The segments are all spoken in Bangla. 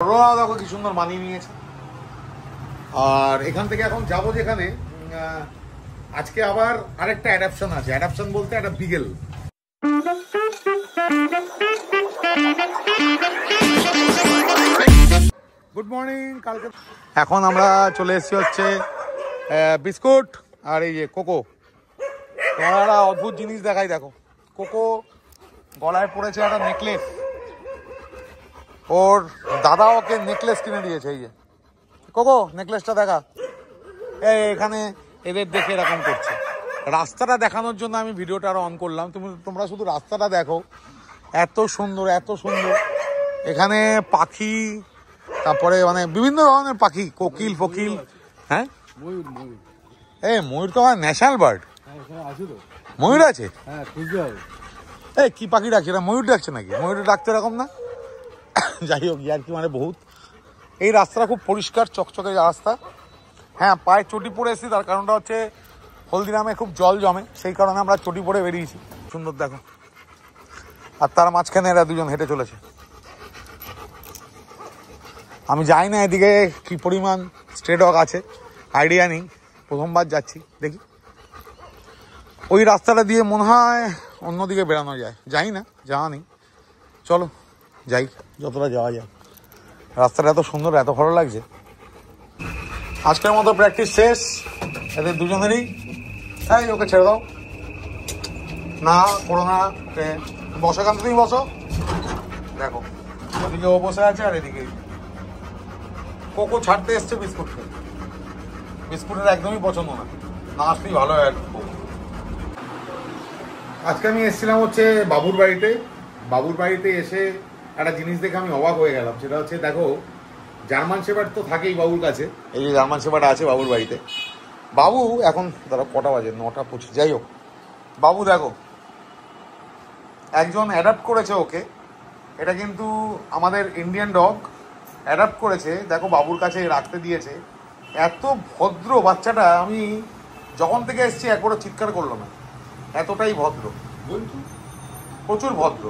দেখো কি সুন্দর মানিয়ে নিয়েছে। আর এখান থেকে এখন যাবো যেখানে আজকে আবার আরেকটা অ্যাডাপশন আছে। অ্যাডাপশন বলতে একটা বিগেল। Good morning. কালকে এখন আমরা চলে এসেছি হচ্ছে বিস্কুট আর এই যে কোকো। একটা অদ্ভুত জিনিস দেখাই, দেখো কোকো গলায় পড়েছে একটা নেকলেস। ওর দাদা ওকে নেকলেস কিনে দিয়েছে। এই যে কোকো নেকলেসটা দেখা। এখানে এদের দেখে এরকম করছে। রাস্তাটা দেখানোর জন্য আমি ভিডিওটা আরো অন করলাম। তোমরা শুধু রাস্তাটা দেখো, এত সুন্দর এত সুন্দর। এখানে পাখি, তারপরে মানে বিভিন্ন ধরনের পাখি, কোকিল ফকিল। হ্যাঁ ময়ূর তো আমার ন্যাশনাল বার্ড। ময়ূর আছে? কি পাখি ডাকছে এটা? ময়ূর ডাকছে নাকি? ময়ূর ডাকতে এরকম না। যাই হোক, আর কি মানে বহুত। এই রাস্তাটা খুব পরিষ্কার চকচকে রাস্তা। হ্যাঁ, পায়ে চটি পরে এসেছি, তার কারণটা হচ্ছে হলদিরামে খুব জল জমে, সেই কারণে আমরা চটি পরে বেরিয়েছি। সুন্দর দেখো। আর তার মাঝখানে এরা দুজন হেঁটে চলেছে। আমি জানি না এদিকে কি পরিমাণ স্ট্রে ডগ আছে, আইডিয়া নেই, প্রথমবার যাচ্ছি, দেখি। ওই রাস্তাটা দিয়ে মনে হয় অন্যদিকে বেরানো যায়, জানি না, জানা নেই। চলো যাই, যতটা যাওয়া যায়। রাস্তাটা এত সুন্দর, এত ভালো লাগছে। আজকের মতো প্র্যাকটিস শেষ এদের দুজনেরই। তাই ওকে ছেড়ে দাও না, করো না। বসো, কান্ত তুমি বসো। দেখো ওদিকে ও বসে আছে, আর এদিকে কোকো ছাড়তে এসছে বিস্কুটকে। বিস্কুটের একদমই পছন্দ না, না আসলেই ভালো হয় আর কি। আজকে আমি এসেছিলাম হচ্ছে বাবুর বাড়িতে। বাবুর বাড়িতে এসে একটা জিনিস দেখে আমি অবাক হয়ে গেলাম। সেটা হচ্ছে, দেখো জার্মান শেপার্ড তো থাকেই বাবুর কাছে। এই যে জার্মান শেপার্ড আছে বাবুর বাড়িতে। বাবু এখন তারা কটা বাজে, 9:25। যাই হোক, বাবু দেখো একজন অ্যাডাপ্ট করেছে ওকে। এটা কিন্তু আমাদের ইন্ডিয়ান ডগ অ্যাডাপ্ট করেছে। দেখো বাবুর কাছে রাখতে দিয়েছে। এত ভদ্র বাচ্চাটা, আমি যখন থেকে এসেছি একবারও চিৎকার করলো না, এতটাই ভদ্র, প্রচুর ভদ্র।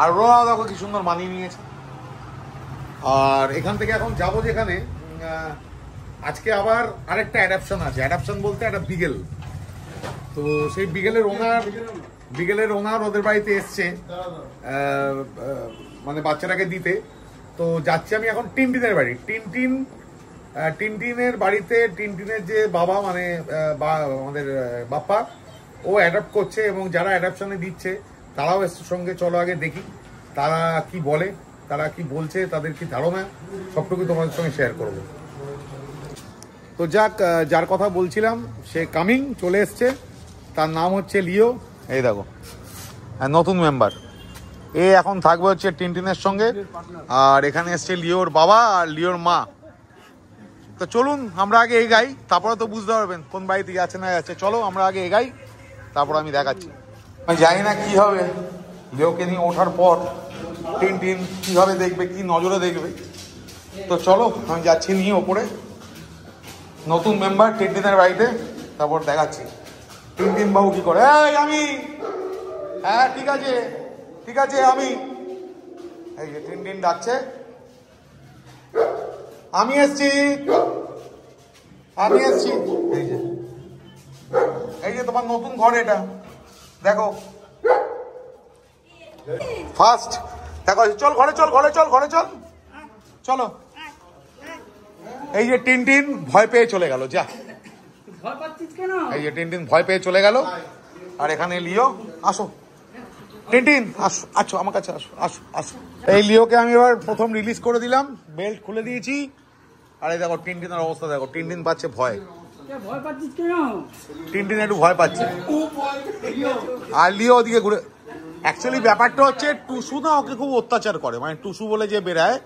আর ওরা দেখো কি সুন্দর মানিয়ে নিয়েছে। আর এখান থেকে এখন যাবো যেখানে আজকে আবার আরেকটা অ্যাডাপশন আছে। অ্যাডাপশন বলতে একটা বিগেল। তো সেই বিগেলের ওনার ওদের বাড়িতে এসছে মানে বাচ্চাটাকে দিতে। তো যাচ্ছি আমি এখন টিনটিনের বাড়ি। টিনটিনের বাড়িতে টিনটিনের যে বাবা মানে আমাদের বাপ্পা, ও অ্যাডাপ্ট করছে এবং যারা অ্যাডাপশনে দিচ্ছে তারাও এসছে সঙ্গে। চলো আগে দেখি তারা কি বলে, তারা কি বলছে, তাদের কি ধারণা, সবটুকু তোমাদের সঙ্গে শেয়ার করব। তো যাক, যার কথা বলছিলাম সে কামিং চলে এসছে। তার নাম হচ্ছে লিও। এই দেখো নতুন মেম্বার। এ এখন থাকবে হচ্ছে টিনটিনের সঙ্গে। আর এখানে এসছে লিওর বাবা আর লিওর মা। তো চলুন আমরা আগে এগাই, তারপরে তো বুঝতে পারবেন কোন বাড়িতে যাচ্ছে না যাচ্ছে। চলো আমরা আগে এগাই, তারপর আমি দেখাচ্ছি। আমি জানি না কি হবে লিওকে নিয়ে ওঠার পর, টিনটিন কিভাবে দেখবে, কি নজরে দেখবে। তো চলো আমি যাচ্ছি নিয়ে ওপরে, নতুন মেম্বার টিনটিনের বাড়িতে, তারপর দেখাচ্ছি টিনটিন বাবু কি করে। আমি হ্যাঁ ঠিক আছে ঠিক আছে, আমি এই যে টিনটিন ডাকছে, আমি এসছি আমি এসছি। এই যে তোমার নতুন ঘর, এটা দেখো ফার্স্ট। দেখো চল ঘরে, চল ঘরে, চল ঘরে, চল চলো। এই যে টিনটিন ভয় পেয়ে চলে গেল, যা। এই যে টিনটিন ভয় পেয়ে চলে গেল। আর এখানে লিও, আসো টিনটিন, আসো আসো আমার কাছে, আসো আসো আসো। এই লিওকে আমি এবার প্রথম রিলিজ করে দিলাম, বেল্ট খুলে দিয়েছি। আর এই দেখো টিনটিনের অবস্থা দেখো, টিনটিন পাচ্ছে ভয়। টিনটিন একটু ভয় পাচ্ছে। আর লিও ওদিকে ঘুরে। অ্যাকচুয়ালি ব্যাপারটা হচ্ছে টুসু না ওকে খুব অত্যাচার করে, মানে টুসু বলে যে বেড়ায়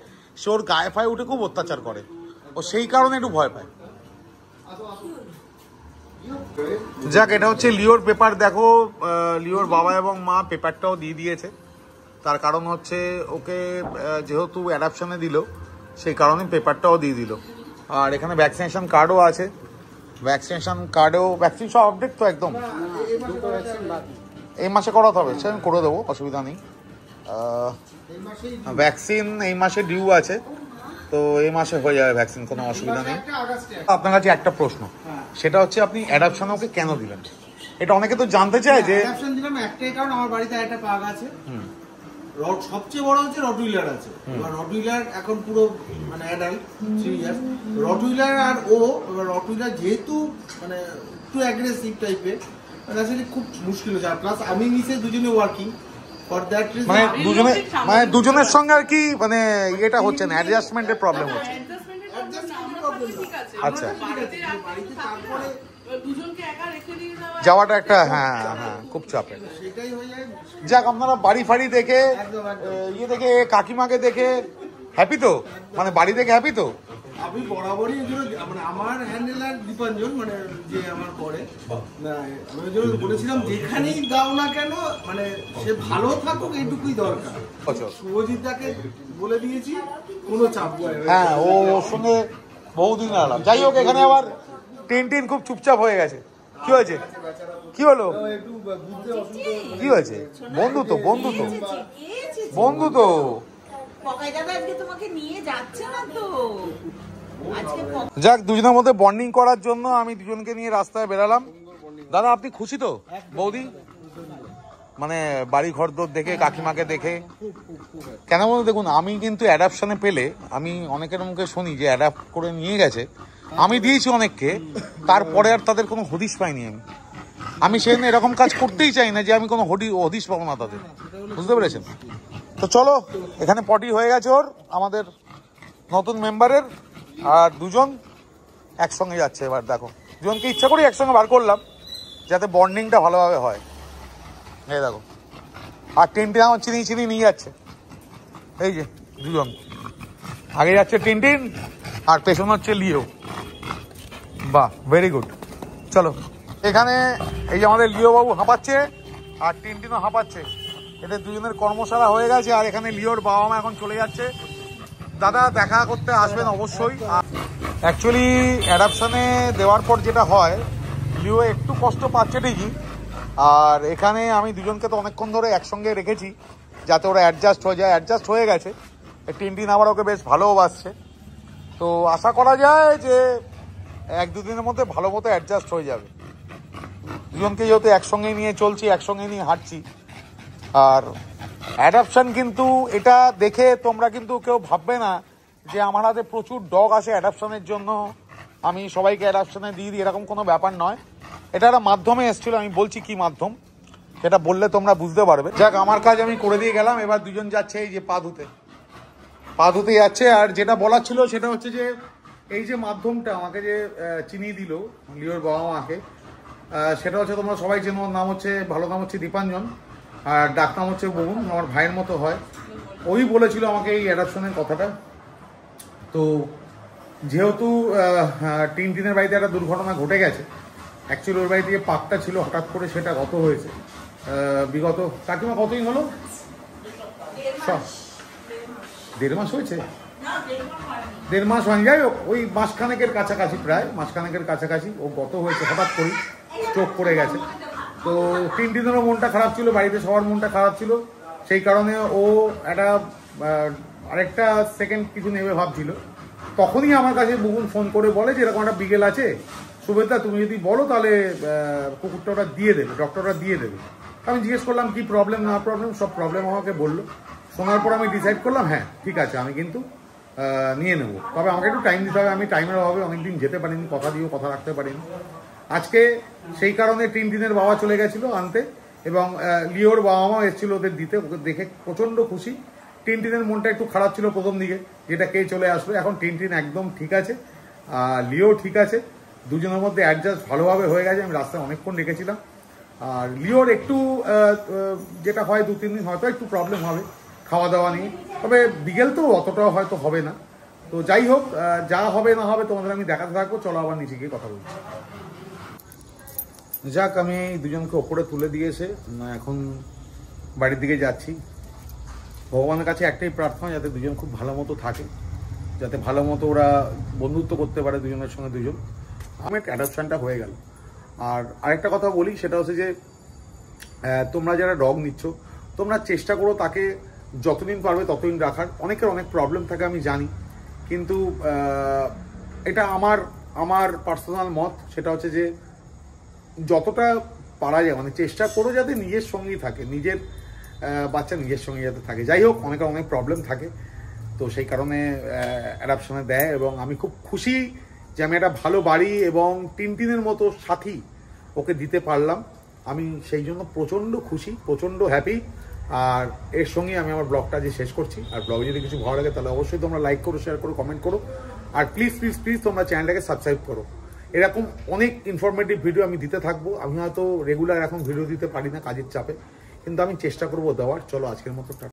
সে ওর গায়ে ফায়ে উঠে খুব অত্যাচার করে, ও সেই কারণে একটু ভয় পায়। যাক, এটা হচ্ছে লিওর পেপার। দেখো লিওর বাবা এবং মা পেপারটাও দিয়ে দিয়েছে। তার কারণ হচ্ছে ওকে যেহেতু অ্যাডাপশনে দিল, সেই কারণে পেপারটাও দিয়ে দিল। আর এখানে ভ্যাকসিনেশন কার্ডও আছে। ভ্যাকসিনেশন কার্ডেও ভ্যাকসিন সব আপডেট তো একদম। এই মাসে করাতে হবে, সে আমি করে দেবো, অসুবিধা নেই। ভ্যাকসিন এই মাসে ডিউ আছে। তো এই মাসে হয়ে যাবে ভ্যাকসিন, কোনো অসুবিধা নেই। আপনার কাছে একটা প্রশ্ন, সেটা হচ্ছে আপনি অ্যাডাপশন ওকে কেন দিলেন? এটা অনেকে তো জানতে চায় যে অ্যাডাপশন দিলাম একটাই কারণ, আমার বাড়িতে একটা পাগ আছে, সবচেয়ে বড় হচ্ছে রটউইলার আছে। এবার রটউইলার এখন পুরো মানে অ্যাডাল্ট 3 ইয়ার্স, রটউইলার আর ও, এবার রটউইলার যেহেতু মানে একটু অ্যাগ্রেসিভ টাইপের, মানে আসলে খুব মুশকিল হচ্ছে। আর প্লাস আমি নিচে দুজনে ওয়ার্কিং, ফর দ্যাট রিজন মানে দুজনের সঙ্গে আর কি মানে এটা হচ্ছে না, অ্যাডজাস্টমেন্টের প্রবলেম হচ্ছে। আচ্ছা, যাওয়াটা একটা হ্যাঁ খুব চাপের। যাক, আপনারা বাড়ি ফাড়ি দেখে ইয়ে দেখে কাকিমাকে দেখে হ্যাপি তো, মানে বাড়ি দেখে হ্যাপি তো? আমি বরাবরই মানে আমার হ্যান্ডেলার দীপাঞ্জন, মানে যে আমার পরে আমি বলেছিলাম যেখানেই দাও না কেন মানে সে ভালো থাকুক এইটুকুই দরকার। শুভজিৎদাকে বলে দিয়েছি কোনো চাপ নেই। হ্যাঁ, ওর সঙ্গে বহুদিন আলাম। যাই হোক, এখানে আবার টিন খুব চুপচাপ হয়ে গেছে। কি হয়েছে? কি হলো? কি হয়েছে? বন্ধু তো যাক, দুজনের মধ্যে বন্ডিং করার জন্য আমি দুজনকে নিয়ে রাস্তায় বেরালাম। দাদা, আপনি খুশি তো বৌদি? মানে বাড়ি ঘর দোর দেখে, কাকিমাকে দেখে? কেন বলতো, দেখুন আমি কিন্তু অ্যাডাপশনে পেলে, আমি অনেকের মুখে শুনি যে অ্যাডাপ্ট করে নিয়ে গেছে, আমি দিয়েছি অনেককে, তারপরে আর তাদের কোনো হদিশ পাইনি। আমি সেজন্য এরকম কাজ করতেই চাই না যে আমি কোনো হদিশ পাবো না তাদের, বুঝতে পেরেছেন? তো চলো, এখানে পটি হয়ে গেছে ওর, আমাদের নতুন মেম্বারের, আর দুজন একসঙ্গে যাচ্ছে। এবার দেখো, দুজনকে ইচ্ছা করি একসঙ্গে বার করলাম যাতে বন্ডিংটা ভালোভাবে হয়। এই দেখো, আর টিনটিন আমার চিনি নিয়ে যাচ্ছে। এই যে দুজন আগে যাচ্ছে, টিনটিন, আর পেছনে হচ্ছে লিও। বাহ, ভেরি গুড। চলো, এখানে এই যে আমাদের লিও বাবু হাঁপাচ্ছে আর টিনটিনও হাঁপাচ্ছে। এদের দুজনের কর্মশালা হয়ে গেছে, আর এখানে লিওর বাবা মা এখন চলে যাচ্ছে। দাদা দেখা করতে আসবেন অবশ্যই। অ্যাকচুয়ালি অ্যাডাপশনে দেওয়ার পর যেটা হয়, লিও একটু কষ্ট পাচ্ছে ঠিকই, আর এখানে আমি দুজনকে তো অনেকক্ষণ ধরে একসঙ্গে রেখেছি যাতে ওরা অ্যাডজাস্ট হয়ে যায়। অ্যাডজাস্ট হয়ে গেছে, টিনটিন আবার ওকে বেশ ভালোবাসছে। তো আশা করা যায় যে 1-2 দিনের মধ্যে ভালো মতো অ্যাডজাস্ট হয়ে যাবে। দুজনকে যেহেতু একসঙ্গেই নিয়ে চলছি, একসঙ্গে নিয়ে হাঁটছি। আর অ্যাডাপশন কিন্তু এটা দেখে তোমরা কিন্তু কেউ ভাববে না যে আমার হাতে প্রচুর ডগ আসে অ্যাডাপশনের জন্য, আমি সবাইকে অ্যাডাপশনে দিয়ে দিই, এরকম কোনো ব্যাপার নয়। এটা একটা মাধ্যমে এসেছিল, আমি বলছি কি মাধ্যম সেটা বললে তোমরা বুঝতে পারবে। যাক, আমার কাজ আমি করে দিয়ে গেলাম। এবার দুজন যাচ্ছে এই যে পা ধুতে যাচ্ছে। আর যেটা বলার ছিল সেটা হচ্ছে যে এই যে মাধ্যমটা আমাকে যে চিনিয়ে দিল লিওর বাবা মাকে, সেটা হচ্ছে তোমরা সবাই চেনো। ওর নাম হচ্ছে, ভালো নাম হচ্ছে দীপাঞ্জন, আর ডাক নাম হচ্ছে বরুণ, আমার ভাইয়ের মতো হয়। ওই বলেছিল আমাকে এই অ্যাডাপশনের কথাটা। তো যেহেতু টিনের বাড়িতে একটা দুর্ঘটনা ঘটে গেছে, অ্যাকচুয়ালি ওর বাড়িতে যে পাকটা ছিল হঠাৎ করে সেটা গত হয়েছে। বিগত কাকিমা কতদিন হলো? 1.5 মাস হয়েছে, 1.5 মাস হয়নি। যাই হোক, ওই মাসখানেকের কাছাকাছি, প্রায় মাসখানেকের কাছাকাছি ও গত হয়েছে। হঠাৎ করে স্ট্রোক করে গেছে। তো টিনেরও মনটা খারাপ ছিল, বাড়িতে সবার মনটা খারাপ ছিল। সেই কারণে ও একটা আরেকটা সেকেন্ড কিছু নেবে ভাবছিল। তখনই আমার কাছে বহুল ফোন করে বলে যে এরকম একটা বিকেল আছে, শুভেচ্ছা তুমি যদি বলো তাহলে কুকুরটা ওটা দিয়ে দেবে, ডক্টররা দিয়ে দেবে। আমি জিজ্ঞেস করলাম কি প্রবলেম না প্রবলেম, সব প্রবলেম আমাকে বললো। শোনার পর আমি ডিসাইড করলাম হ্যাঁ ঠিক আছে, আমি কিন্তু নিয়ে নেবো। তবে আমাকে একটু টাইম দিতে হবে, আমি টাইমের অভাবে অনেকদিন যেতে পারিনি, কথা রাখতে পারিনি। আজকে সেই কারণে টিনের বাবা চলে গেছিলো আনতে, এবং লিওর বাবা মা এসেছিল ওদের দিতে। ওকে দেখে প্রচণ্ড খুশি। টিনের মনটা একটু খারাপ ছিল প্রথম দিকে, যেটা কে চলে আসবে। এখন টিন একদম ঠিক আছে, লিও ঠিক আছে, দুজনের মধ্যে অ্যাডজাস্ট ভালোভাবে হয়ে গেছে। আমি রাস্তায় অনেকক্ষণ রেখেছিলাম। আর লিওর একটু যেটা হয় 2-3 দিন হয়তো একটু প্রবলেম হবে খাওয়া দাওয়া নিয়ে, তবে বিকেল তো অতটাও হয়তো হবে না। তো যাই হোক, যা হবে না হবে তোমাদের আমি দেখাতে থাকবো। চলো আবার নিচে গিয়ে কথা বলছি। যাক, আমি দুজনকে ওপরে তুলে দিয়েছে, এখন বাড়ির দিকে যাচ্ছি। ভগবানের কাছে একটাই প্রার্থনা, যাতে দুজন খুব ভালো মতো থাকে, যাতে ভালো মতো ওরা বন্ধুত্ব করতে পারে দুজনের সঙ্গে দুজন। আমার অ্যাডাপশনটা হয়ে গেল। আর আরেকটা কথা বলি, সেটা হচ্ছে যে তোমরা যারা ডগ নিচ্ছ, তোমরা চেষ্টা করো তাকে যতদিন পারবে ততদিন রাখার। অনেকের অনেক প্রবলেম থাকে আমি জানি, কিন্তু এটা আমার পার্সোনাল মত, সেটা হচ্ছে যে যতটা পারা যায় মানে চেষ্টা করো যাতে নিজের সঙ্গেই থাকে, নিজের বাচ্চা নিজের সঙ্গে যাতে থাকে। যাই হোক, অনেক প্রবলেম থাকে, তো সেই কারণে অ্যাডাপশনে দেয়। এবং আমি খুব খুশি যে আমি একটা ভালো বাড়ি এবং টিনটিনের মতো সাথী ওকে দিতে পারলাম। আমি সেই জন্য প্রচণ্ড খুশি, প্রচণ্ড হ্যাপি। আর এর সঙ্গে আমি আমার ব্লগটা যে শেষ করছি। আর ব্লগে যদি কিছু ভালো লাগে তাহলে অবশ্যই তোমরা লাইক করো, শেয়ার করো, কমেন্ট করো। আর প্লিজ প্লিজ প্লিজ তোমরা চ্যানেলটাকে সাবস্ক্রাইব করো। এরকম অনেক ইনফরমেটিভ ভিডিও আমি দিতে থাকবো। আমি হয়তো রেগুলার এখন ভিডিও দিতে পারি না কাজের চাপে, কিন্তু আমি চেষ্টা করবো দেওয়ার। চলো আজকের মতো